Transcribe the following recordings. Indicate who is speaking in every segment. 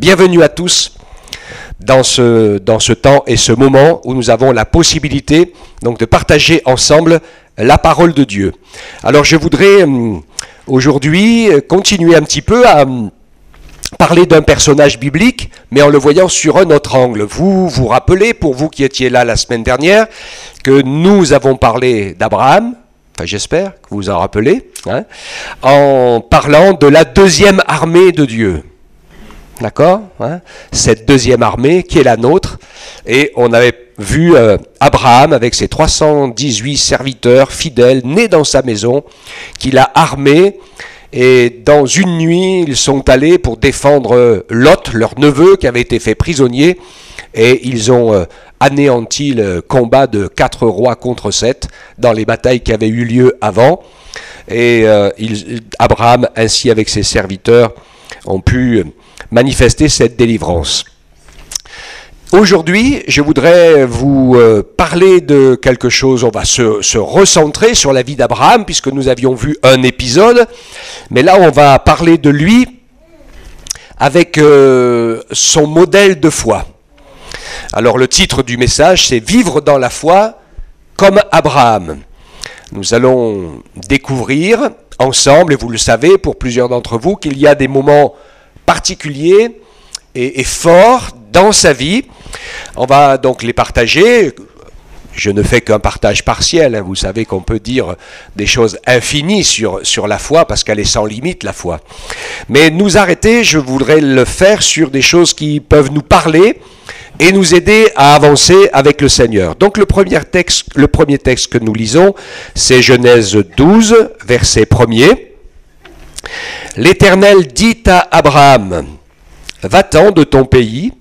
Speaker 1: Bienvenue à tous dans ce temps et ce moment où nous avons la possibilité donc de partager ensemble la parole de Dieu. Alors je voudrais aujourd'hui continuer un petit peu à parler d'un personnage biblique, mais en le voyant sur un autre angle. Vous vous rappelez, pour vous qui étiez là la semaine dernière, que nous avons parlé d'Abraham, enfin j'espère que vous vous en rappelez, en parlant de la deuxième armée de Dieu. D'accord, cette deuxième armée qui est la nôtre. Et on avait vu Abraham avec ses 318 serviteurs fidèles, nés dans sa maison, qu'il a armés. Et dans une nuit, ils sont allés pour défendre Lot, leur neveu, qui avait été fait prisonnier. Et ils ont anéanti le combat de 4 rois contre 7 dans les batailles qui avaient eu lieu avant. Et Abraham, ainsi avec ses serviteurs, ont pu manifester cette délivrance. Aujourd'hui, je voudrais vous parler de quelque chose. On va se recentrer sur la vie d'Abraham, puisque nous avions vu un épisode. Mais là, on va parler de lui avec son modèle de foi. Alors, le titre du message, c'est « Vivre dans la foi comme Abraham ». Nous allons découvrir ensemble, et vous le savez, pour plusieurs d'entre vous, qu'il y a des moments particuliers et forts dans sa vie. On va donc les partager. Je ne fais qu'un partage partiel. Vous savez qu'on peut dire des choses infinies sur la foi parce qu'elle est sans limite, la foi. Mais nous arrêter, je voudrais le faire sur des choses qui peuvent nous parler et nous aider à avancer avec le Seigneur. Donc le premier texte que nous lisons, c'est Genèse 12, verset 1er. L'Éternel dit à Abraham, « Va-t'en de ton pays,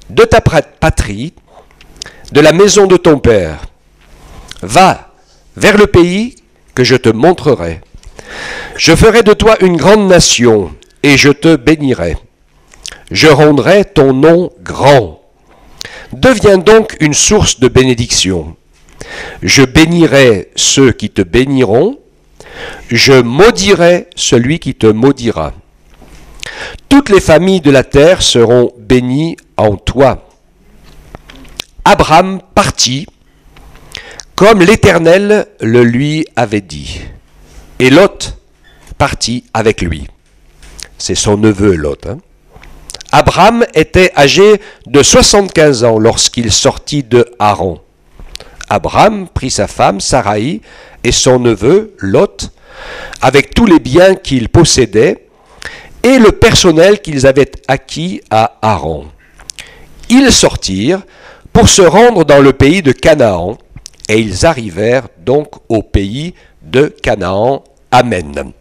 Speaker 1: de ta patrie, de la maison de ton père. Va vers le pays que je te montrerai. Je ferai de toi une grande nation et je te bénirai. Je rendrai ton nom grand. Deviens donc une source de bénédiction. Je bénirai ceux qui te béniront. Je maudirai celui qui te maudira. Toutes les familles de la terre seront bénies en toi. » Abraham partit, comme l'Éternel le lui avait dit. Et Lot partit avec lui. C'est son neveu Lot. Abraham était âgé de 75 ans lorsqu'il sortit de Haran. Abraham prit sa femme Saraï et son neveu Lot, avec tous les biens qu'ils possédaient, et le personnel qu'ils avaient acquis à Haran. Ils sortirent pour se rendre dans le pays de Canaan, et ils arrivèrent donc au pays de Canaan. Amen.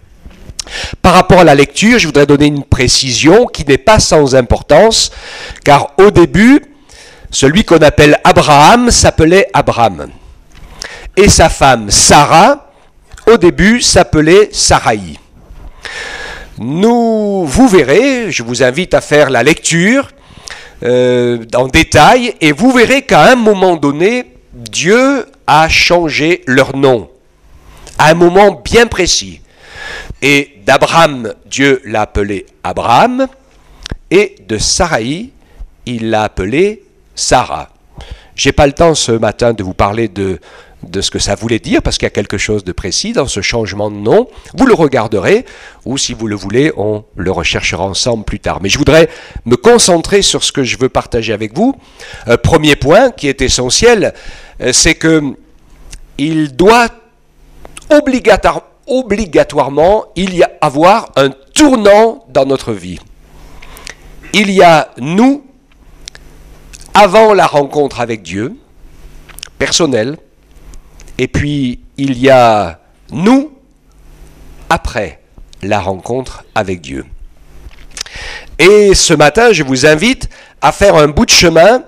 Speaker 1: Par rapport à la lecture, je voudrais donner une précision qui n'est pas sans importance, car au début, celui qu'on appelle Abraham s'appelait Abram. Et sa femme Sarah, au début, s'appelait Saraï. Vous verrez, je vous invite à faire la lecture en détail, et vous verrez qu'à un moment donné, Dieu a changé leur nom, à un moment bien précis. Et d'Abraham, Dieu l'a appelé Abraham, et de Saraï, il l'a appelé Sarah. Je n'ai pas le temps ce matin de vous parler de ce que ça voulait dire, parce qu'il y a quelque chose de précis dans ce changement de nom. Vous le regarderez, ou si vous le voulez, on le recherchera ensemble plus tard. Mais je voudrais me concentrer sur ce que je veux partager avec vous. Premier point qui est essentiel, c'est que il doit obligatoirement avoir un tournant dans notre vie. Il y a nous, avant la rencontre avec Dieu, personnelle, et puis il y a nous, après la rencontre avec Dieu. Et ce matin, je vous invite à faire un bout de chemin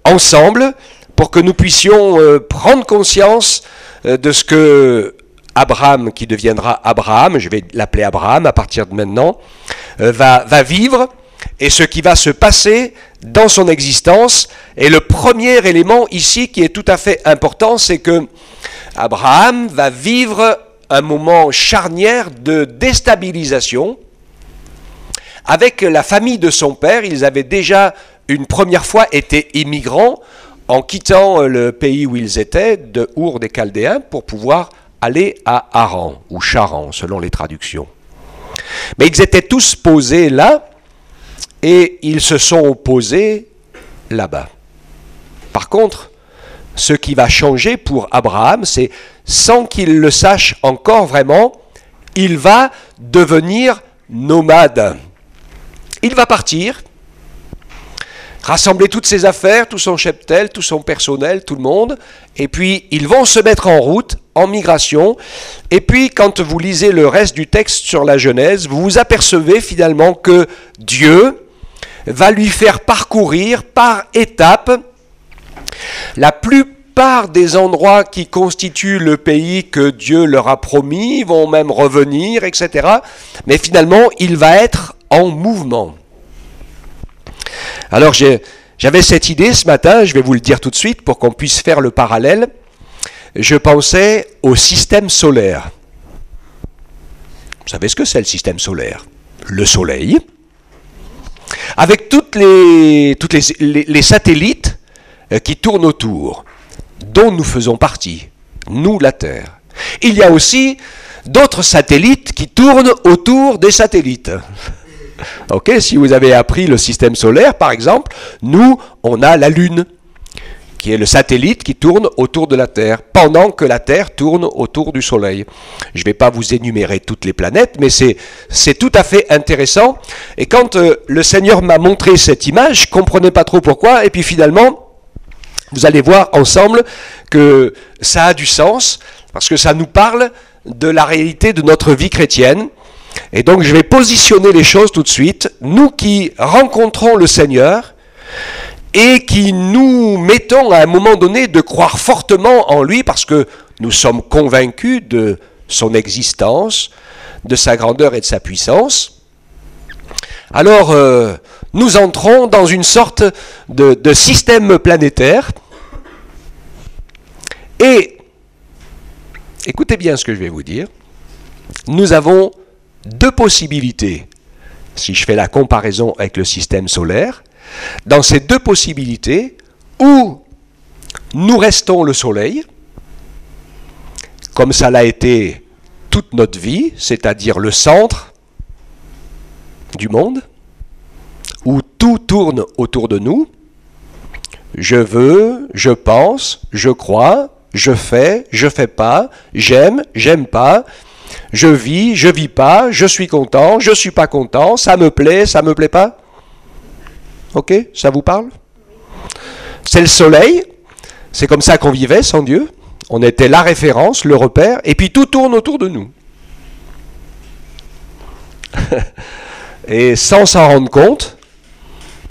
Speaker 1: ensemble pour que nous puissions prendre conscience de ce que Abraham, qui deviendra Abraham, je vais l'appeler Abraham à partir de maintenant, va vivre, et ce qui va se passer dans son existence. Et le premier élément ici qui est tout à fait important, c'est que Abraham va vivre un moment charnière de déstabilisation, avec la famille de son père, ils avaient déjà une première fois été immigrants en quittant le pays où ils étaient, de Our des Chaldéens, pour pouvoir aller à Haran, ou Charan, selon les traductions. Mais ils étaient tous posés là, et ils se sont posés là-bas. Par contre, ce qui va changer pour Abraham, c'est, sans qu'il le sache encore vraiment, il va devenir nomade. Il va partir, rassembler toutes ses affaires, tout son cheptel, tout son personnel, tout le monde, et puis ils vont se mettre en route, en migration, et puis quand vous lisez le reste du texte sur la Genèse, vous vous apercevez finalement que Dieu va lui faire parcourir par étapes la plupart des endroits qui constituent le pays que Dieu leur a promis, vont même revenir, etc. Mais finalement, il va être en mouvement. Alors j'avais cette idée ce matin, je vais vous le dire tout de suite pour qu'on puisse faire le parallèle. Je pensais au système solaire. Vous savez ce que c'est le système solaire? Le Soleil, avec toutes les satellites qui tournent autour, dont nous faisons partie, nous la Terre. Il y a aussi d'autres satellites qui tournent autour des satellites. Ok, si vous avez appris le système solaire, par exemple, nous, on a la Lune, qui est le satellite qui tourne autour de la Terre, pendant que la Terre tourne autour du Soleil. Je ne vais pas vous énumérer toutes les planètes, mais c'est tout à fait intéressant. Et quand le Seigneur m'a montré cette image, je ne comprenais pas trop pourquoi, et puis finalement, vous allez voir ensemble que ça a du sens, parce que ça nous parle de la réalité de notre vie chrétienne. Et donc je vais positionner les choses tout de suite. Nous qui rencontrons le Seigneur et qui nous mettons à un moment donné de croire fortement en lui parce que nous sommes convaincus de son existence, de sa grandeur et de sa puissance. Alors nous entrons dans une sorte de système planétaire. Et écoutez bien ce que je vais vous dire. Nous avons deux possibilités, si je fais la comparaison avec le système solaire. Dans ces deux possibilités, où nous restons le Soleil, comme ça l'a été toute notre vie, c'est-à-dire le centre du monde, où tout tourne autour de nous. Je veux, je pense, je crois, je fais pas, j'aime, j'aime pas, je vis pas, je suis content, je suis pas content, ça me plaît pas. Ok, ça vous parle? C'est le Soleil, c'est comme ça qu'on vivait sans Dieu, on était la référence, le repère, et puis tout tourne autour de nous. Et sans s'en rendre compte,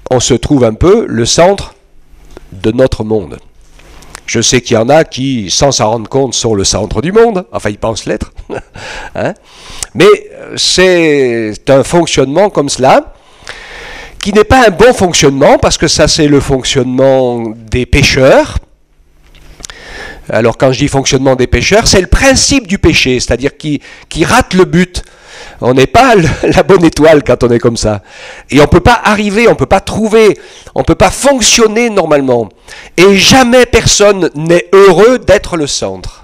Speaker 1: on se trouve un peu le centre de notre monde. Je sais qu'il y en a qui, sans s'en rendre compte, sont le centre du monde. Enfin, ils pensent l'être. Hein? Mais c'est un fonctionnement comme cela, qui n'est pas un bon fonctionnement, parce que ça, c'est le fonctionnement des pécheurs. Alors, quand je dis fonctionnement des pécheurs, c'est le principe du péché, c'est-à-dire qui rate le but. On n'est pas la bonne étoile quand on est comme ça. Et on ne peut pas arriver, on ne peut pas trouver, on ne peut pas fonctionner normalement. Et jamais personne n'est heureux d'être le centre.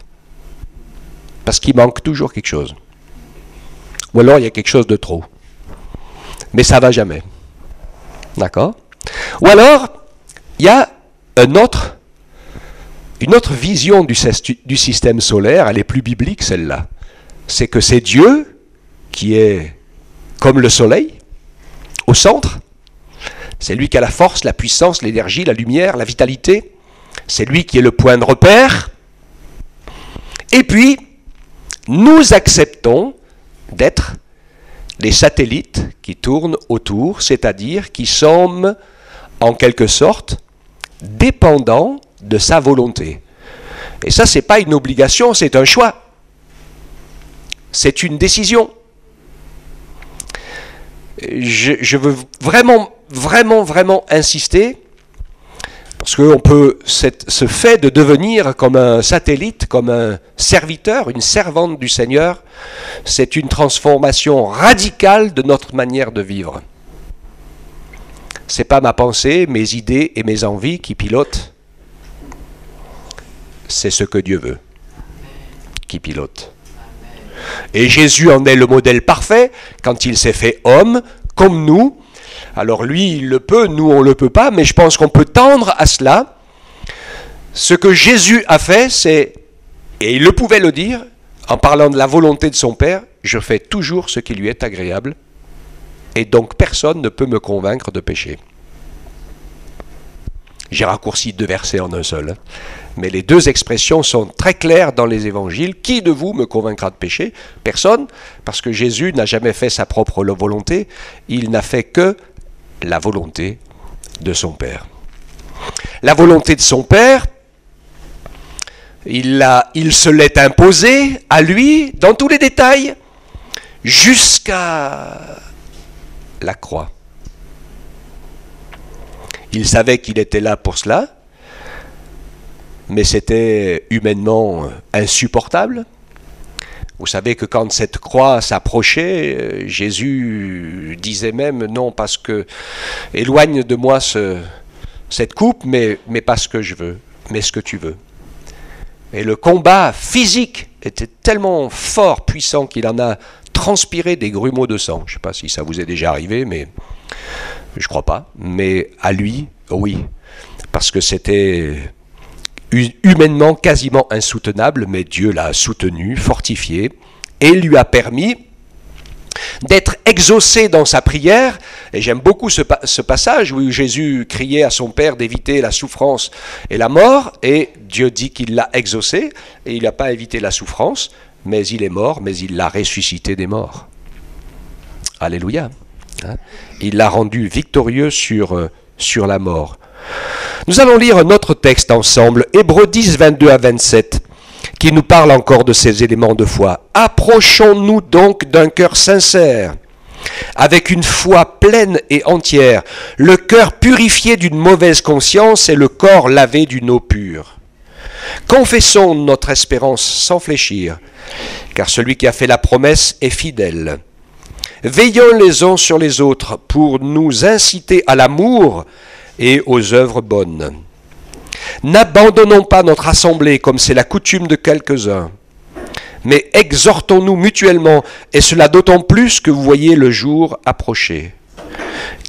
Speaker 1: Parce qu'il manque toujours quelque chose. Ou alors il y a quelque chose de trop. Mais ça ne va jamais. D'accord? Ou alors, il y a une autre vision du système solaire, elle est plus biblique celle-là. C'est que c'est Dieu qui est comme le soleil, au centre. C'est lui qui a la force, la puissance, l'énergie, la lumière, la vitalité. C'est lui qui est le point de repère. Et puis, nous acceptons d'être les satellites qui tournent autour, c'est-à-dire qui sommes, en quelque sorte, dépendants de sa volonté. Et ça, ce n'est pas une obligation, c'est un choix. C'est une décision. Je veux vraiment insister, parce qu'on peut, ce fait de devenir comme un satellite, comme un serviteur, une servante du Seigneur, c'est une transformation radicale de notre manière de vivre. c'est pas ma pensée, mes idées et mes envies qui pilotent. C'est ce que Dieu veut qui pilote. Et Jésus en est le modèle parfait quand il s'est fait homme comme nous. Alors lui, il le peut, nous on ne le peut pas, mais je pense qu'on peut tendre à cela. Ce que Jésus a fait, c'est, et il le pouvait le dire, en parlant de la volonté de son Père, je fais toujours ce qui lui est agréable, et donc personne ne peut me convaincre de pécher. J'ai raccourci 2 versets en un seul, mais les 2 expressions sont très claires dans les évangiles. Qui de vous me convaincra de pécher? Personne, parce que Jésus n'a jamais fait sa propre volonté, il n'a fait que la volonté de son Père. La volonté de son Père, il se l'est imposée à lui, dans tous les détails, jusqu'à la croix. Il savait qu'il était là pour cela, mais c'était humainement insupportable. Vous savez que quand cette croix s'approchait, Jésus disait même, non, parce que éloigne de moi cette coupe, mais pas ce que je veux, mais ce que tu veux. Et le combat physique était tellement fort, puissant, qu'il en a transpiré des grumeaux de sang. Je ne sais pas si ça vous est déjà arrivé, mais je ne crois pas. Mais à lui, oui, parce que c'était humainement quasiment insoutenable, mais Dieu l'a soutenu, fortifié, et lui a permis d'être exaucé dans sa prière. Et j'aime beaucoup ce passage où Jésus criait à son Père d'éviter la souffrance et la mort, et Dieu dit qu'il l'a exaucé, et il n'a pas évité la souffrance, mais il est mort, mais il l'a ressuscité des morts. Alléluia. Il l'a rendu victorieux sur la mort. Nous allons lire un autre texte ensemble, Hébreux 10, 22 à 27, qui nous parle encore de ces éléments de foi. Approchons-nous donc d'un cœur sincère, avec une foi pleine et entière, le cœur purifié d'une mauvaise conscience et le corps lavé d'une eau pure. Confessons notre espérance sans fléchir, car celui qui a fait la promesse est fidèle. Veillons les uns sur les autres pour nous inciter à l'amour et aux œuvres bonnes. N'abandonnons pas notre assemblée comme c'est la coutume de quelques-uns, mais exhortons-nous mutuellement, et cela d'autant plus que vous voyez le jour approcher.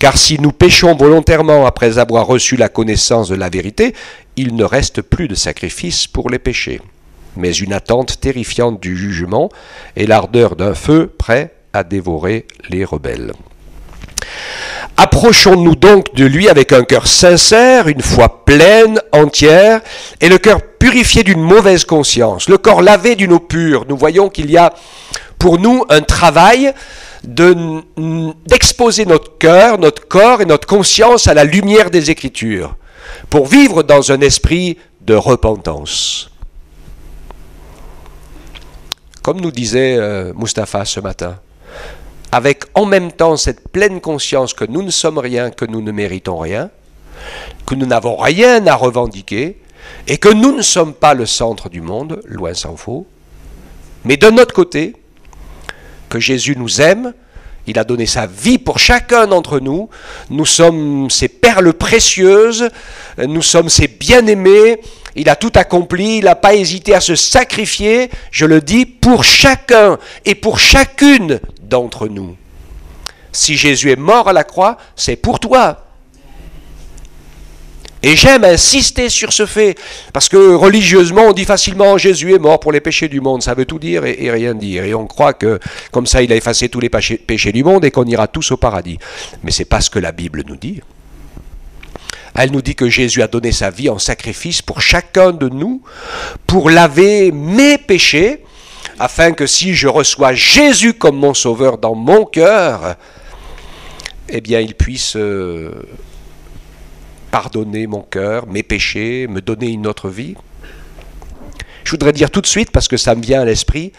Speaker 1: Car si nous péchons volontairement après avoir reçu la connaissance de la vérité, il ne reste plus de sacrifice pour les péchés, mais une attente terrifiante du jugement et l'ardeur d'un feu prêt à dévorer les rebelles. Approchons-nous donc de lui avec un cœur sincère, une foi pleine, entière, et le cœur purifié d'une mauvaise conscience, le corps lavé d'une eau pure. Nous voyons qu'il y a pour nous un travail d'exposer notre cœur, notre corps et notre conscience à la lumière des Écritures, pour vivre dans un esprit de repentance. Comme nous disait Mustapha ce matin, avec en même temps cette pleine conscience que nous ne sommes rien, que nous ne méritons rien, que nous n'avons rien à revendiquer, et que nous ne sommes pas le centre du monde, loin s'en faut, mais de notre côté, que Jésus nous aime, il a donné sa vie pour chacun d'entre nous, nous sommes ses perles précieuses, nous sommes ses bien-aimés, il a tout accompli, il n'a pas hésité à se sacrifier, je le dis, pour chacun et pour chacune d'entre nous. Si Jésus est mort à la croix, c'est pour toi. Et j'aime insister sur ce fait, parce que religieusement, on dit facilement « Jésus est mort pour les péchés du monde », ça veut tout dire et rien dire. Et on croit que, comme ça, il a effacé tous les péchés du monde et qu'on ira tous au paradis. Mais ce n'est pas ce que la Bible nous dit. Elle nous dit que Jésus a donné sa vie en sacrifice pour chacun de nous, pour laver mes péchés, afin que si je reçois Jésus comme mon sauveur dans mon cœur, eh bien, il puisse pardonner mon cœur, mes péchés, me donner une autre vie. Je voudrais dire tout de suite, parce que ça me vient à l'esprit,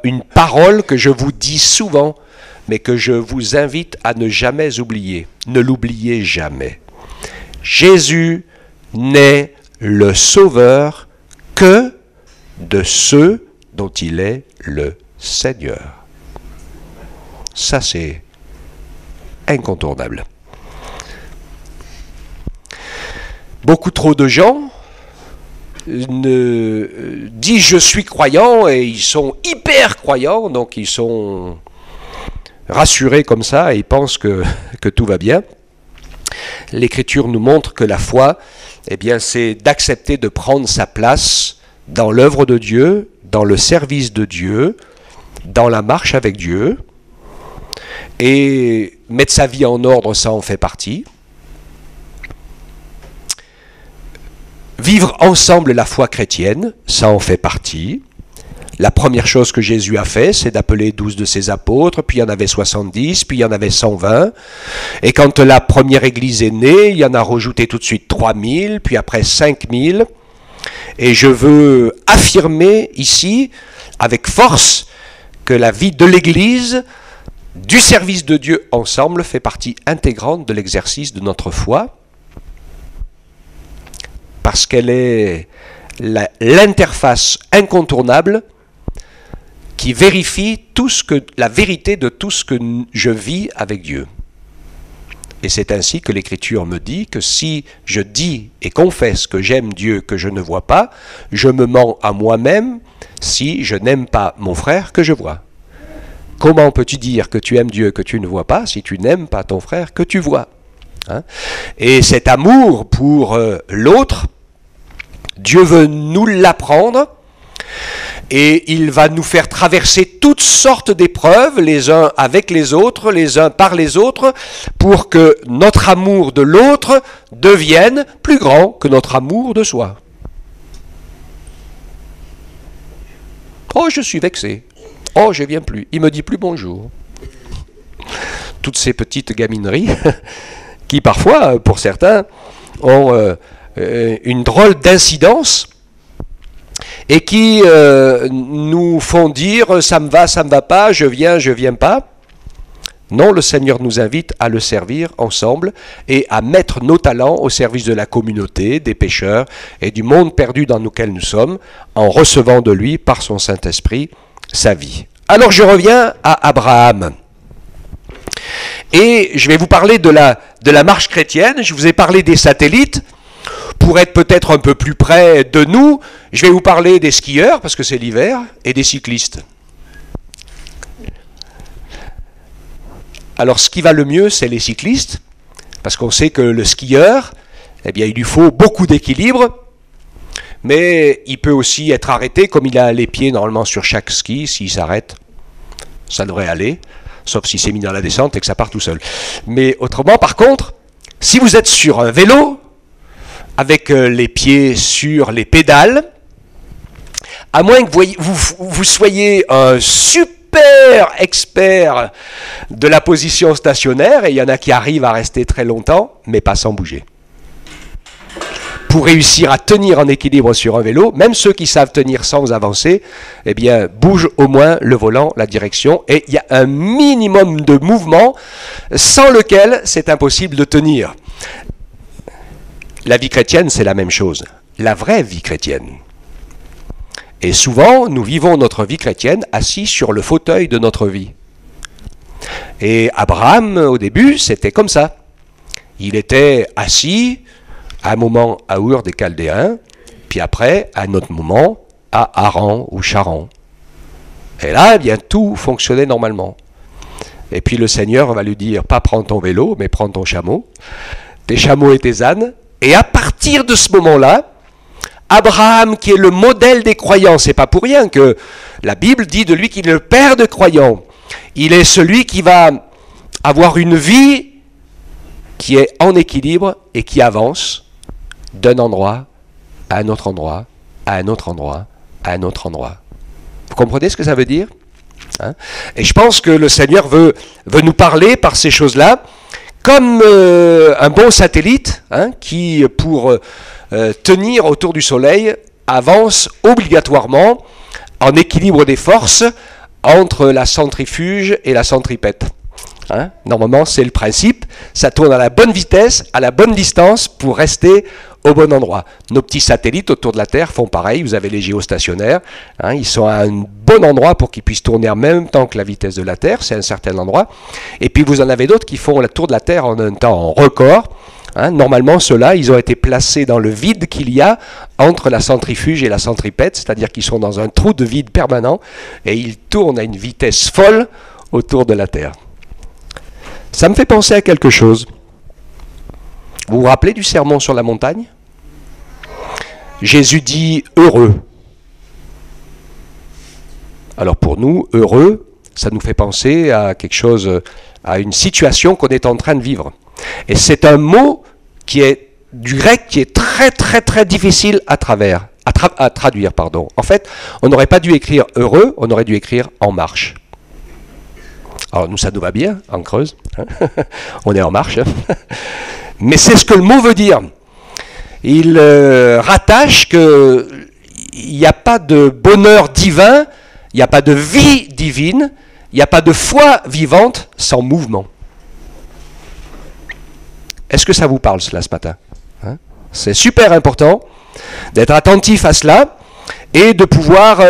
Speaker 1: une parole que je vous dis souvent, mais que je vous invite à ne jamais oublier. Ne l'oubliez jamais. Jésus n'est le sauveur que de ceux dont il est le Seigneur. Ça, c'est incontournable. Beaucoup trop de gens disent je suis croyant et ils sont hyper croyants, donc ils sont rassurés comme ça et ils pensent que tout va bien. L'Écriture nous montre que la foi, eh bien, c'est d'accepter de prendre sa place dans l'œuvre de Dieu, dans le service de Dieu, dans la marche avec Dieu, et mettre sa vie en ordre, ça en fait partie. Vivre ensemble la foi chrétienne, ça en fait partie. La première chose que Jésus a fait, c'est d'appeler 12 de ses apôtres, puis il y en avait 70, puis il y en avait 120. Et quand la première église est née, il y en a rajouté tout de suite 3000, puis après 5000. Et je veux affirmer ici, avec force, que la vie de l'église, du service de Dieu ensemble, fait partie intégrante de l'exercice de notre foi, parce qu'elle est l'interface incontournable qui vérifie la vérité de tout ce que je vis avec Dieu. Et c'est ainsi que l'Écriture me dit que si je dis et confesse que j'aime Dieu que je ne vois pas, je me mens à moi-même si je n'aime pas mon frère que je vois. Comment peux-tu dire que tu aimes Dieu que tu ne vois pas si tu n'aimes pas ton frère que tu vois, hein? Et cet amour pour l'autre, Dieu veut nous l'apprendre. Et il va nous faire traverser toutes sortes d'épreuves, les uns avec les autres, les uns par les autres, pour que notre amour de l'autre devienne plus grand que notre amour de soi. Oh, je suis vexé. Oh, je viens plus. Il me dit plus bonjour. Toutes ces petites gamineries qui parfois, pour certains, ont une drôle d'incidence et qui nous font dire ça me va pas, je viens pas. Non, le Seigneur nous invite à le servir ensemble et à mettre nos talents au service de la communauté, des pécheurs et du monde perdu dans lequel nous sommes, en recevant de lui, par son Saint-Esprit, sa vie. Alors je reviens à Abraham. Et je vais vous parler de la marche chrétienne. Je vous ai parlé des satellites. Pour être peut-être un peu plus près de nous, je vais vous parler des skieurs, parce que c'est l'hiver, et des cyclistes. Alors ce qui va le mieux, c'est les cyclistes, parce qu'on sait que le skieur, eh bien, il lui faut beaucoup d'équilibre, mais il peut aussi être arrêté, comme il a les pieds normalement sur chaque ski, s'il s'arrête, ça devrait aller, sauf s'il s'est mis dans la descente et que ça part tout seul. Mais autrement, par contre, si vous êtes sur un vélo, avec les pieds sur les pédales, à moins que vous soyez un super expert de la position stationnaire, et il y en a qui arrivent à rester très longtemps, mais pas sans bouger. Pour réussir à tenir en équilibre sur un vélo, même ceux qui savent tenir sans avancer, eh bien, bougent au moins le volant, la direction, et il y a un minimum de mouvement sans lequel c'est impossible de tenir. La vie chrétienne, c'est la même chose. La vraie vie chrétienne. Et souvent, nous vivons notre vie chrétienne assis sur le fauteuil de notre vie. Et Abraham, au début, c'était comme ça. Il était assis, à un moment à Ur des Chaldéens, puis après, à un autre moment, à Haran ou Charan. Et là, eh bien, tout fonctionnait normalement. Et puis le Seigneur va lui dire, pas prends ton vélo, mais prends ton chameau, tes chameaux et tes ânes. Et à partir de ce moment-là, Abraham, qui est le modèle des croyants, c'est pas pour rien que la Bible dit de lui qu'il est le père de croyants. Il est celui qui va avoir une vie qui est en équilibre et qui avance d'un endroit à un autre endroit, à un autre endroit, à un autre endroit. Vous comprenez ce que ça veut dire, hein? Et je pense que le Seigneur veut nous parler par ces choses-là, comme un bon satellite, hein, qui, pour tenir autour du Soleil, avance obligatoirement en équilibre des forces entre la centrifuge et la centripète. Hein? Normalement, c'est le principe. Ça tourne à la bonne vitesse, à la bonne distance pour rester au bon endroit. Nos petits satellites autour de la Terre font pareil. Vous avez les géostationnaires. Hein, ils sont à un bon endroit pour qu'ils puissent tourner en même temps que la vitesse de la Terre. C'est un certain endroit. Et puis, vous en avez d'autres qui font la tour de la Terre en un temps record. Hein, normalement, ceux-là, ils ont été placés dans le vide qu'il y a entre la centrifuge et la centripète, c'est-à-dire qu'ils sont dans un trou de vide permanent et ils tournent à une vitesse folle autour de la Terre. Ça me fait penser à quelque chose. Vous vous rappelez du sermon sur la montagne? Jésus dit « heureux ». Alors pour nous, heureux, ça nous fait penser à quelque chose, à une situation qu'on est en train de vivre. Et c'est un mot qui est du grec qui est très très très difficile à traduire. En fait, on n'aurait pas dû écrire heureux, on aurait dû écrire en marche. Alors nous, ça nous va bien, en Creuse. Hein. On est en marche. Mais c'est ce que le mot veut dire. Il rattache qu'il n'y a pas de bonheur divin, il n'y a pas de vie divine, il n'y a pas de foi vivante sans mouvement. Est-ce que ça vous parle cela ce matin? Hein? C'est super important d'être attentif à cela et de pouvoir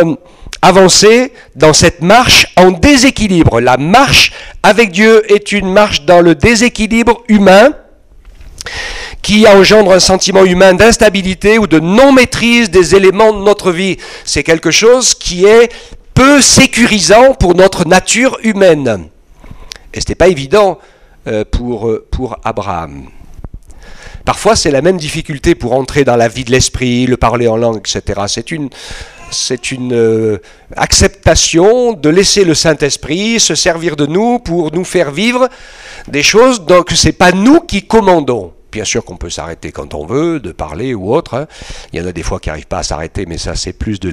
Speaker 1: avancer dans cette marche en déséquilibre. La marche avec Dieu est une marche dans le déséquilibre humain qui engendre un sentiment humain d'instabilité ou de non-maîtrise des éléments de notre vie. C'est quelque chose qui est peu sécurisant pour notre nature humaine. Et ce n'était pas évident pour Abraham. Parfois, c'est la même difficulté pour entrer dans la vie de l'esprit, le parler en langue, etc. C'est une acceptation de laisser le Saint-Esprit se servir de nous pour nous faire vivre des choses, donc ce n'est pas nous qui commandons. Bien sûr qu'on peut s'arrêter quand on veut, de parler ou autre. Hein. Il y en a des fois qui n'arrivent pas à s'arrêter, mais ça c'est plus de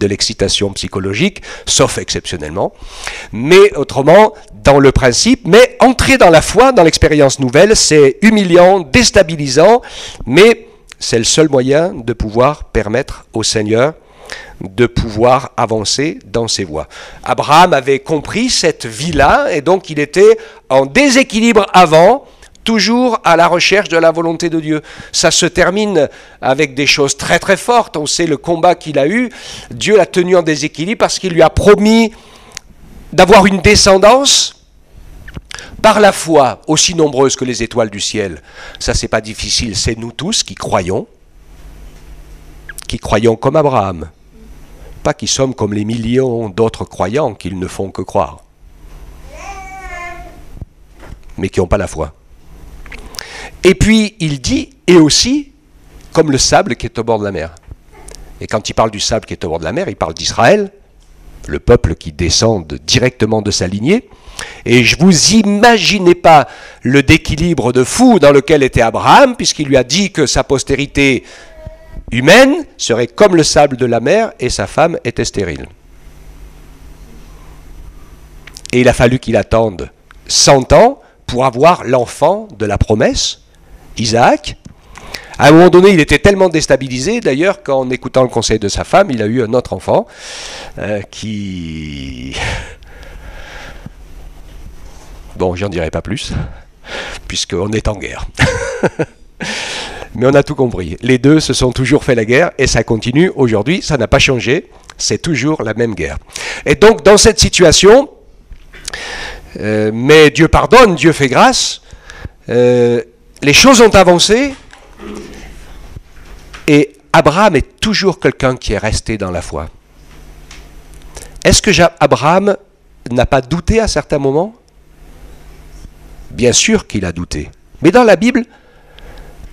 Speaker 1: l'excitation psychologique, sauf exceptionnellement. Mais autrement, dans le principe, mais entrer dans la foi, dans l'expérience nouvelle, c'est humiliant, déstabilisant, mais c'est le seul moyen de pouvoir permettre au Seigneur de pouvoir avancer dans ses voies. Abraham avait compris cette vie-là, et donc il était en déséquilibre avant, toujours à la recherche de la volonté de Dieu. Ça se termine avec des choses très très fortes. On sait le combat qu'il a eu. Dieu l'a tenu en déséquilibre parce qu'il lui a promis d'avoir une descendance par la foi aussi nombreuse que les étoiles du ciel. Ça, c'est pas difficile. C'est nous tous qui croyons comme Abraham. Pas qui sommes comme les millions d'autres croyants qui ne font que croire. Mais qui n'ont pas la foi. Et puis, il dit, et aussi, comme le sable qui est au bord de la mer. Et quand il parle du sable qui est au bord de la mer, il parle d'Israël, le peuple qui descend directement de sa lignée. Et je vous imaginez pas le déséquilibre de fou dans lequel était Abraham, puisqu'il lui a dit que sa postérité humaine serait comme le sable de la mer, et sa femme était stérile. Et il a fallu qu'il attende 100 ans pour avoir l'enfant de la promesse, Isaac. À un moment donné, il était tellement déstabilisé, d'ailleurs, qu'en écoutant le conseil de sa femme, il a eu un autre enfant qui... Bon, j'en dirai pas plus, puisqu'on est en guerre. Mais on a tout compris. Les deux se sont toujours fait la guerre, et ça continue aujourd'hui, ça n'a pas changé, c'est toujours la même guerre. Et donc, dans cette situation, mais Dieu pardonne, Dieu fait grâce, les choses ont avancé, et Abraham est toujours quelqu'un qui est resté dans la foi. Est-ce que Abraham n'a pas douté à certains moments? Bien sûr qu'il a douté. Mais dans la Bible,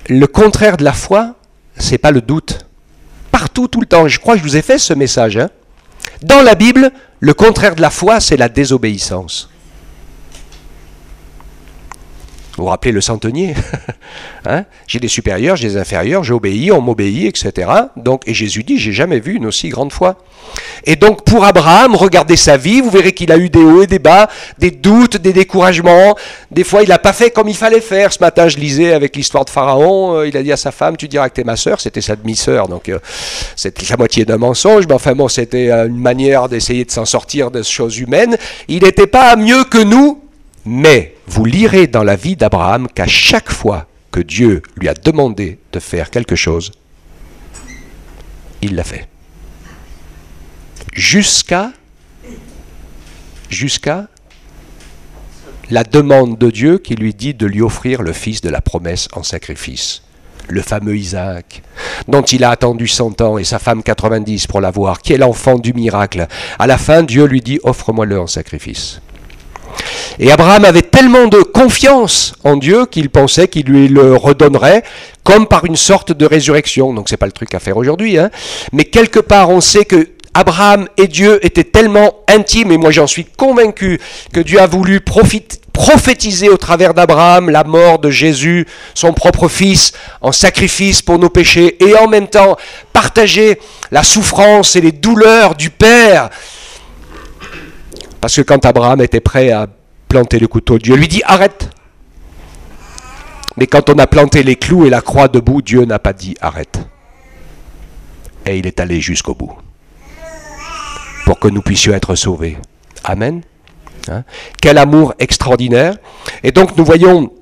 Speaker 1: le contraire de la foi, c'est pas le doute. Partout, tout le temps. Je crois que je vous ai fait ce message. Hein. Dans la Bible, le contraire de la foi, c'est la désobéissance. Vous vous rappelez le centenier, hein? J'ai des supérieurs, j'ai des inférieurs, j'obéis, on m'obéit, etc. Donc, et Jésus dit, j'ai jamais vu une aussi grande foi. Et donc pour Abraham, regardez sa vie, vous verrez qu'il a eu des hauts et des bas, des doutes, des découragements. Des fois, il n'a pas fait comme il fallait faire. Ce matin, je lisais avec l'histoire de Pharaon, il a dit à sa femme, tu diras que t'es ma sœur, c'était sa demi-sœur, donc c'était la moitié d'un mensonge, mais enfin bon, c'était une manière d'essayer de s'en sortir de choses humaines. Il n'était pas mieux que nous. Mais vous lirez dans la vie d'Abraham qu'à chaque fois que Dieu lui a demandé de faire quelque chose, il l'a fait. Jusqu'à la demande de Dieu qui lui dit de lui offrir le fils de la promesse en sacrifice. Le fameux Isaac, dont il a attendu 100 ans et sa femme 90 pour l'avoir, qui est l'enfant du miracle. À la fin, Dieu lui dit « Offre-moi-le en sacrifice ». Et Abraham avait tellement de confiance en Dieu qu'il pensait qu'il lui le redonnerait comme par une sorte de résurrection. Donc c'est pas le truc à faire aujourd'hui, hein. Mais quelque part on sait que Abraham et Dieu étaient tellement intimes, et moi j'en suis convaincu que Dieu a voulu prophétiser au travers d'Abraham la mort de Jésus, son propre fils, en sacrifice pour nos péchés, et en même temps partager la souffrance et les douleurs du Père. Parce que quand Abraham était prêt à planter le couteau, Dieu lui dit « Arrête !» Mais quand on a planté les clous et la croix debout, Dieu n'a pas dit « Arrête !» Et il est allé jusqu'au bout. Pour que nous puissions être sauvés. Amen. Hein? Quel amour extraordinaire. Et donc nous voyons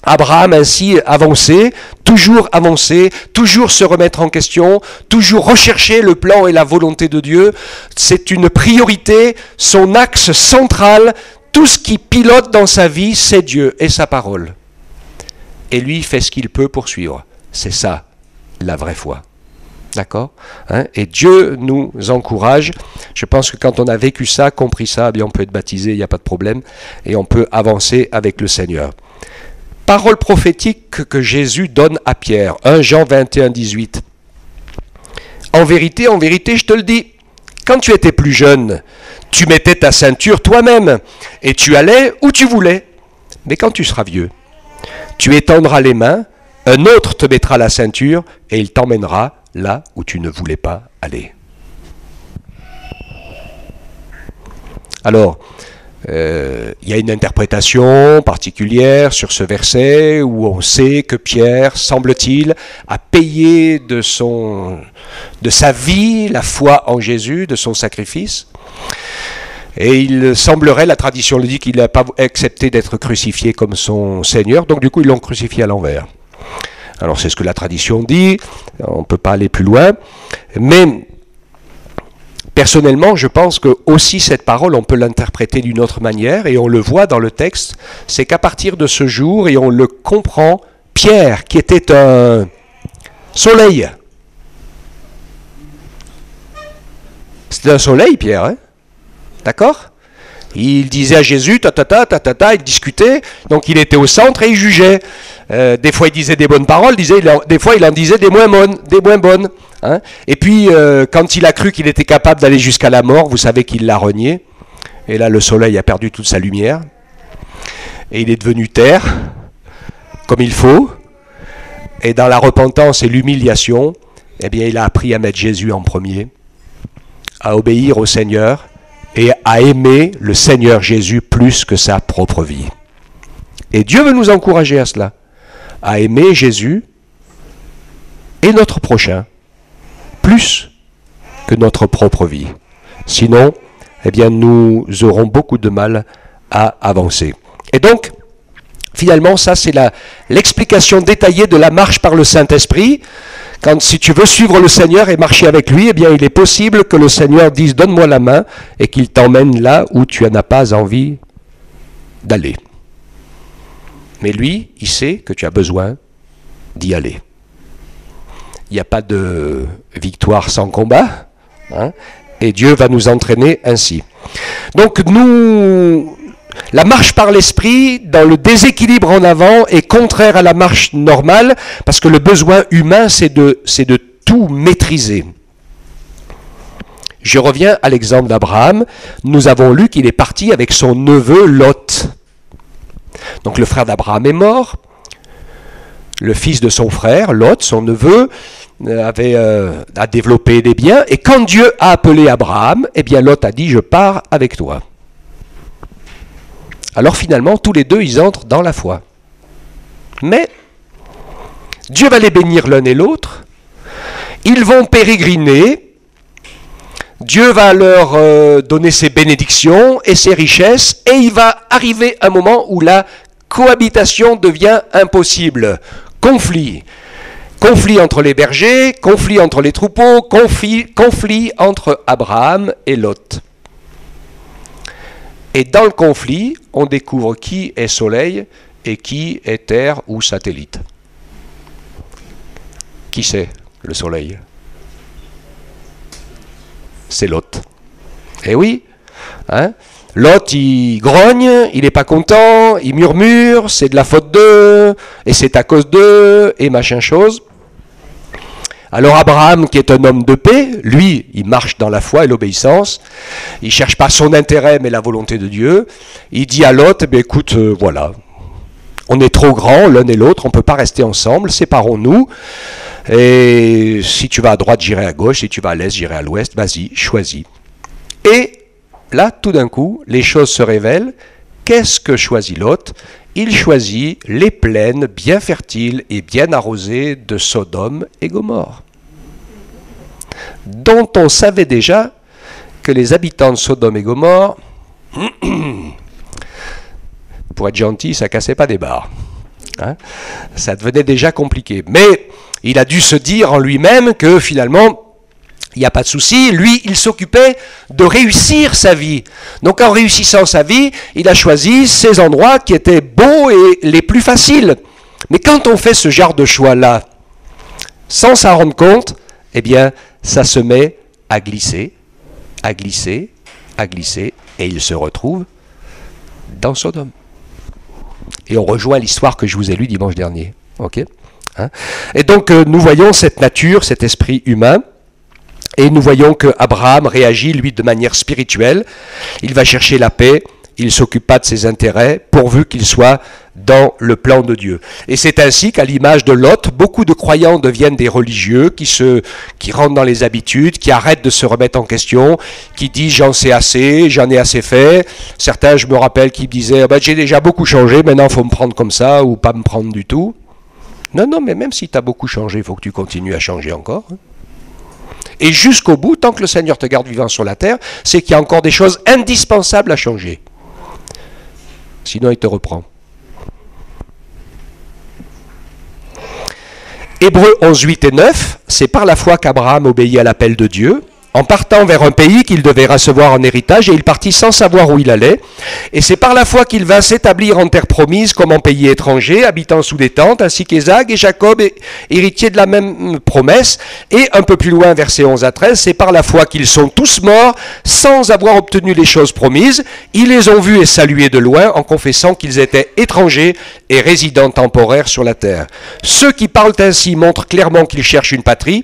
Speaker 1: Abraham ainsi avancer, toujours se remettre en question, toujours rechercher le plan et la volonté de Dieu. C'est une priorité, son axe central, tout ce qui pilote dans sa vie, c'est Dieu et sa parole. Et lui, il fait ce qu'il peut pour suivre. C'est ça, la vraie foi. D'accord, hein? Et Dieu nous encourage. Je pense que quand on a vécu ça, compris ça, eh bien on peut être baptisé, il n'y a pas de problème, et on peut avancer avec le Seigneur. Parole prophétique que Jésus donne à Pierre, 1 Jean 21, 18. En vérité, je te le dis, quand tu étais plus jeune, tu mettais ta ceinture toi-même, et tu allais où tu voulais. Mais quand tu seras vieux, tu étendras les mains, un autre te mettra la ceinture, et il t'emmènera là où tu ne voulais pas aller. Alors, il y a une interprétation particulière sur ce verset où on sait que Pierre, semble-t-il, a payé de sa vie la foi en Jésus, de son sacrifice. Et il semblerait, la tradition le dit, qu'il n'a pas accepté d'être crucifié comme son Seigneur, donc du coup ils l'ont crucifié à l'envers. Alors c'est ce que la tradition dit, on ne peut pas aller plus loin, mais personnellement je pense que aussi cette parole on peut l'interpréter d'une autre manière, et on le voit dans le texte, c'est qu'à partir de ce jour, et on le comprend, Pierre qui était un soleil, c'était un soleil Pierre, hein, d'accord ? Il disait à Jésus, il discutait, donc il était au centre et il jugeait. Des fois il disait des bonnes paroles, des fois il en disait des moins bonnes. Hein. Et puis quand il a cru qu'il était capable d'aller jusqu'à la mort, vous savez qu'il l'a renié. Et là le soleil a perdu toute sa lumière. Et il est devenu terre, comme il faut. Et dans la repentance et l'humiliation, eh bien il a appris à mettre Jésus en premier, à obéir au Seigneur, et à aimer le Seigneur Jésus plus que sa propre vie. Et Dieu veut nous encourager à cela, à aimer Jésus et notre prochain plus que notre propre vie. Sinon, eh bien, nous aurons beaucoup de mal à avancer. Et donc, finalement, ça c'est l'explication détaillée de la marche par le Saint-Esprit. Si tu veux suivre le Seigneur et marcher avec lui, eh bien il est possible que le Seigneur dise « Donne-moi la main » et qu'il t'emmène là où tu n'as pas envie d'aller. Mais lui, il sait que tu as besoin d'y aller. Il n'y a pas de victoire sans combat, hein, et Dieu va nous entraîner ainsi. Donc la marche par l'esprit, dans le déséquilibre en avant, est contraire à la marche normale, parce que le besoin humain, c'est de tout maîtriser. Je reviens à l'exemple d'Abraham. Nous avons lu qu'il est parti avec son neveu Lot. Donc le frère d'Abraham est mort. Le fils de son frère, Lot, son neveu, a développé des biens. Et quand Dieu a appelé Abraham, eh bien Lot a dit « Je pars avec toi ». Alors finalement, tous les deux, ils entrent dans la foi. Mais Dieu va les bénir l'un et l'autre. Ils vont pérégriner. Dieu va leur donner ses bénédictions et ses richesses. Et il va arriver un moment où la cohabitation devient impossible. Conflit. Conflit entre les bergers, conflit entre les troupeaux, conflit entre Abraham et Lot. Et dans le conflit, on découvre qui est soleil et qui est terre ou satellite. Qui c'est le soleil? C'est Lot. Eh oui, hein? Lot, il grogne, il n'est pas content, il murmure, c'est de la faute d'eux, et c'est à cause d'eux, et machin chose. Alors Abraham, qui est un homme de paix, lui, il marche dans la foi et l'obéissance, il ne cherche pas son intérêt, mais la volonté de Dieu. Il dit à Lot, eh écoute, voilà, on est trop grands l'un et l'autre, on ne peut pas rester ensemble, séparons-nous, et si tu vas à droite, j'irai à gauche, si tu vas à l'est, j'irai à l'ouest, vas-y, choisis. Et là, tout d'un coup, les choses se révèlent. Qu'est-ce que choisit Lot? Il choisit les plaines bien fertiles et bien arrosées de Sodome et Gomorrhe, dont on savait déjà que les habitants de Sodome et Gomorrhe, pour être gentil, ça cassait pas des barres. Hein, ça devenait déjà compliqué. Mais il a dû se dire en lui-même que finalement, il n'y a pas de souci, lui, il s'occupait de réussir sa vie. Donc en réussissant sa vie, il a choisi ces endroits qui étaient beaux et les plus faciles. Mais quand on fait ce genre de choix-là, sans s'en rendre compte, eh bien, ça se met à glisser, à glisser, à glisser, et il se retrouve dans Sodome. Et on rejoint l'histoire que je vous ai lue dimanche dernier. Okay, hein? Et donc, nous voyons cette nature, cet esprit humain. Et nous voyons qu'Abraham réagit, lui, de manière spirituelle. Il va chercher la paix, il ne s'occupe pas de ses intérêts, pourvu qu'il soit dans le plan de Dieu. Et c'est ainsi qu'à l'image de Lot, beaucoup de croyants deviennent des religieux, qui rentrent dans les habitudes, qui arrêtent de se remettre en question, qui disent « j'en sais assez, j'en ai assez fait ». Certains, je me rappelle, qui disaient « j'ai déjà beaucoup changé, maintenant il faut me prendre comme ça ou pas me prendre du tout ». Non, mais même si tu as beaucoup changé, il faut que tu continues à changer encore. Et jusqu'au bout, tant que le Seigneur te garde vivant sur la terre, c'est qu'il y a encore des choses indispensables à changer. Sinon, il te reprend. Hébreux 11, 8 et 9, c'est par la foi qu'Abraham obéit à l'appel de Dieu, en partant vers un pays qu'il devait recevoir en héritage, et il partit sans savoir où il allait. Et c'est par la foi qu'il vint s'établir en terre promise comme en pays étranger, habitant sous des tentes, ainsi qu'Isaac et Jacob, héritiers de la même promesse. Et un peu plus loin, versets 11 à 13, c'est par la foi qu'ils sont tous morts sans avoir obtenu les choses promises. Ils les ont vus et salués de loin en confessant qu'ils étaient étrangers et résidents temporaires sur la terre. Ceux qui parlent ainsi montrent clairement qu'ils cherchent une patrie.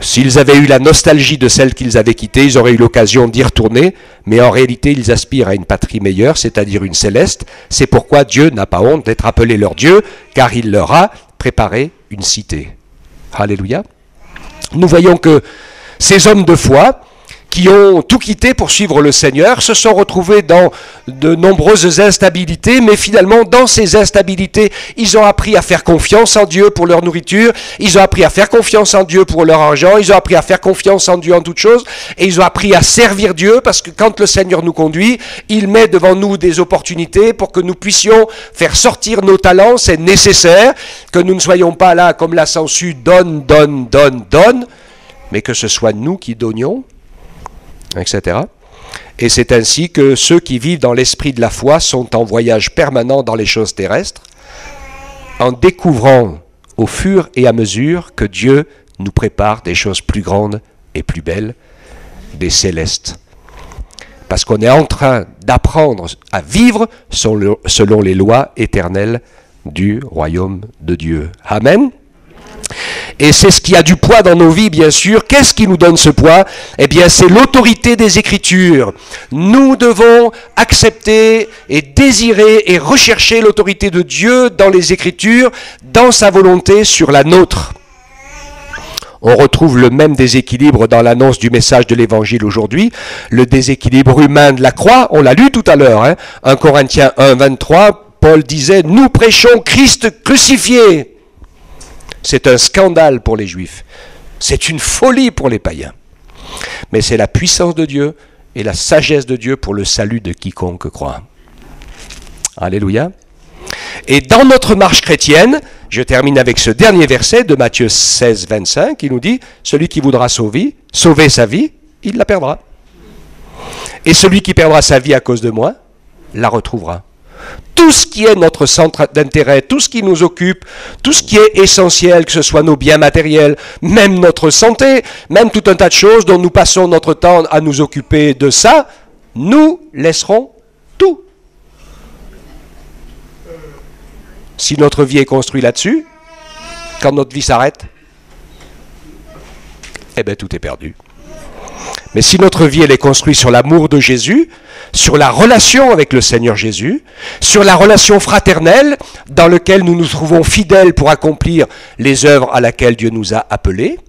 Speaker 1: S'ils avaient eu la nostalgie de celle qu'ils avaient quittée, ils auraient eu l'occasion d'y retourner, mais en réalité, ils aspirent à une patrie meilleure, c'est-à-dire une céleste. C'est pourquoi Dieu n'a pas honte d'être appelé leur Dieu, car il leur a préparé une cité. Alléluia. Nous voyons que ces hommes de foi, qui ont tout quitté pour suivre le Seigneur, se sont retrouvés dans de nombreuses instabilités, mais finalement, dans ces instabilités, ils ont appris à faire confiance en Dieu pour leur nourriture, ils ont appris à faire confiance en Dieu pour leur argent, ils ont appris à faire confiance en Dieu en toutes choses, et ils ont appris à servir Dieu, parce que quand le Seigneur nous conduit, il met devant nous des opportunités pour que nous puissions faire sortir nos talents. C'est nécessaire que nous ne soyons pas là comme la sangsue, donne, mais que ce soit nous qui donnions, etc. Et c'est ainsi que ceux qui vivent dans l'esprit de la foi sont en voyage permanent dans les choses terrestres, en découvrant au fur et à mesure que Dieu nous prépare des choses plus grandes et plus belles, des célestes. Parce qu'on est en train d'apprendre à vivre selon les lois éternelles du royaume de Dieu. Amen. Et c'est ce qui a du poids dans nos vies, bien sûr. Qu'est-ce qui nous donne ce poids? Eh bien, c'est l'autorité des Écritures. Nous devons accepter et désirer et rechercher l'autorité de Dieu dans les Écritures, dans sa volonté sur la nôtre. On retrouve le même déséquilibre dans l'annonce du message de l'Évangile aujourd'hui, le déséquilibre humain de la croix, on l'a lu tout à l'heure, 1 Corinthiens 1, 23, Paul disait « Nous prêchons Christ crucifié ». C'est un scandale pour les Juifs. C'est une folie pour les païens. Mais c'est la puissance de Dieu et la sagesse de Dieu pour le salut de quiconque croit. Alléluia. Et dans notre marche chrétienne, je termine avec ce dernier verset de Matthieu 16, 25, qui nous dit « Celui qui voudra sauver sa vie, il la perdra. Et celui qui perdra sa vie à cause de moi, la retrouvera. Tout ce qui est notre centre d'intérêt, tout ce qui nous occupe, tout ce qui est essentiel, que ce soit nos biens matériels, même notre santé, même tout un tas de choses dont nous passons notre temps à nous occuper de ça, nous laisserons tout. Si notre vie est construite là-dessus, quand notre vie s'arrête, eh bien tout est perdu. Mais si notre vie elle est construite sur l'amour de Jésus, sur la relation avec le Seigneur Jésus, sur la relation fraternelle dans laquelle nous nous trouvons fidèles pour accomplir les œuvres à laquelle Dieu nous a appelés,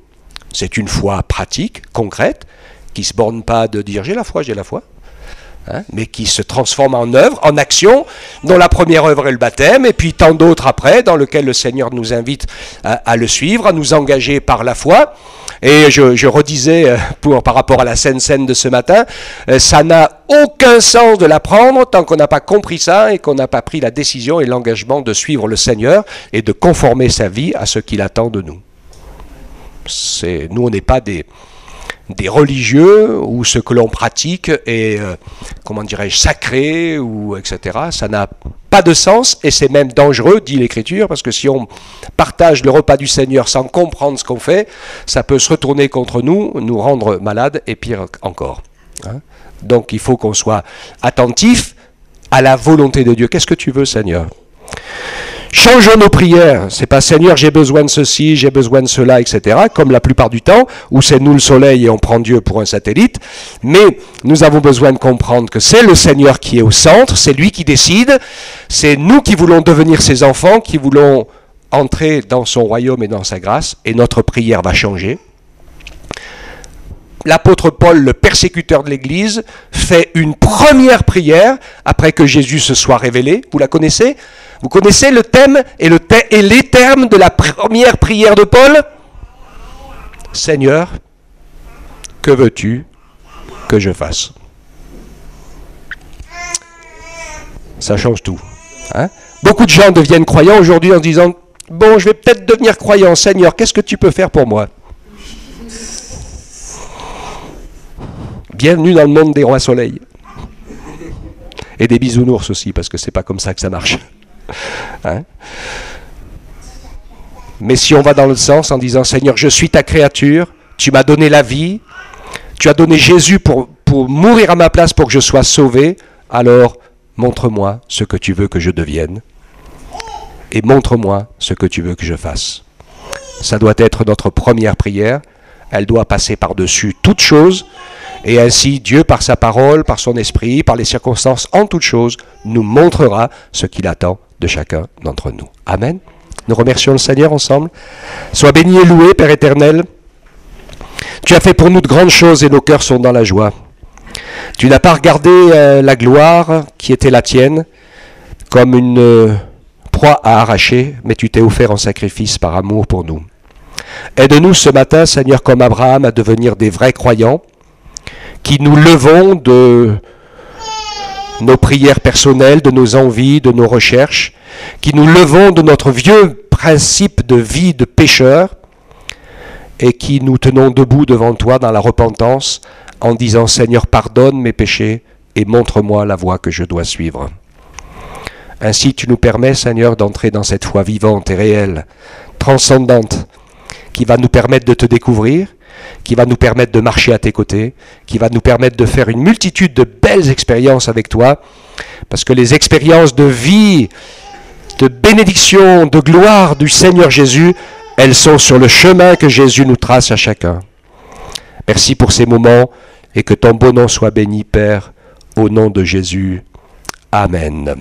Speaker 1: c'est une foi pratique, concrète, qui ne se borne pas de dire j'ai la foi, hein, mais qui se transforme en œuvre, en action, dont la première œuvre est le baptême, et puis tant d'autres après, dans lesquelles le Seigneur nous invite à le suivre, à nous engager par la foi. Et je redisais, par rapport à la Sainte Seine de ce matin, ça n'a aucun sens de l'apprendre tant qu'on n'a pas compris ça et qu'on n'a pas pris la décision et l'engagement de suivre le Seigneur et de conformer sa vie à ce qu'il attend de nous. Nous, on n'est pas des religieux où ce que l'on pratique est, comment dirais-je, sacré, ou etc. Ça n'a pas de sens et c'est même dangereux, dit l'Écriture, parce que si on partage le repas du Seigneur sans comprendre ce qu'on fait, ça peut se retourner contre nous, nous rendre malades et pire encore. Hein? Donc il faut qu'on soit attentif à la volonté de Dieu. Qu'est-ce que tu veux, Seigneur ? Changeons nos prières. C'est pas Seigneur, j'ai besoin de ceci, j'ai besoin de cela, etc. Comme la plupart du temps, où c'est nous le soleil et on prend Dieu pour un satellite. Mais nous avons besoin de comprendre que c'est le Seigneur qui est au centre, c'est lui qui décide. C'est nous qui voulons devenir ses enfants, qui voulons entrer dans son royaume et dans sa grâce. Et notre prière va changer. L'apôtre Paul, le persécuteur de l'Église, fait une première prière après que Jésus se soit révélé. Vous la connaissez ? Vous connaissez le thème et les termes de la première prière de Paul ? Seigneur, que veux-tu que je fasse ? Ça change tout. Hein ? Beaucoup de gens deviennent croyants aujourd'hui en se disant « Bon, je vais peut-être devenir croyant. Seigneur, qu'est-ce que tu peux faire pour moi ?» Bienvenue dans le monde des rois soleils. Et des bisounours aussi, parce que c'est pas comme ça que ça marche. Hein? Mais si on va dans l'autre sens en disant Seigneur, je suis ta créature, tu m'as donné la vie, tu as donné Jésus pour mourir à ma place pour que je sois sauvé, alors montre-moi ce que tu veux que je devienne et montre-moi ce que tu veux que je fasse. Ça doit être notre première prière, elle doit passer par-dessus toute chose. Et ainsi, Dieu, par sa parole, par son esprit, par les circonstances, en toutes choses, nous montrera ce qu'il attend de chacun d'entre nous. Amen. Nous remercions le Seigneur ensemble. Sois béni et loué, Père éternel. Tu as fait pour nous de grandes choses et nos cœurs sont dans la joie. Tu n'as pas regardé la gloire qui était la tienne comme une proie à arracher, mais tu t'es offert en sacrifice par amour pour nous. Aide-nous ce matin, Seigneur, comme Abraham, à devenir des vrais croyants, qui nous levons de nos prières personnelles, de nos envies, de nos recherches, qui nous levons de notre vieux principe de vie de pécheur et qui nous tenons debout devant toi dans la repentance en disant « Seigneur, pardonne mes péchés et montre-moi la voie que je dois suivre ». Ainsi, tu nous permets, Seigneur, d'entrer dans cette foi vivante et réelle, transcendante, qui va nous permettre de te découvrir, qui va nous permettre de marcher à tes côtés, qui va nous permettre de faire une multitude de belles expériences avec toi, parce que les expériences de vie, de bénédiction, de gloire du Seigneur Jésus, elles sont sur le chemin que Jésus nous trace à chacun. Merci pour ces moments et que ton beau nom soit béni, Père, au nom de Jésus. Amen.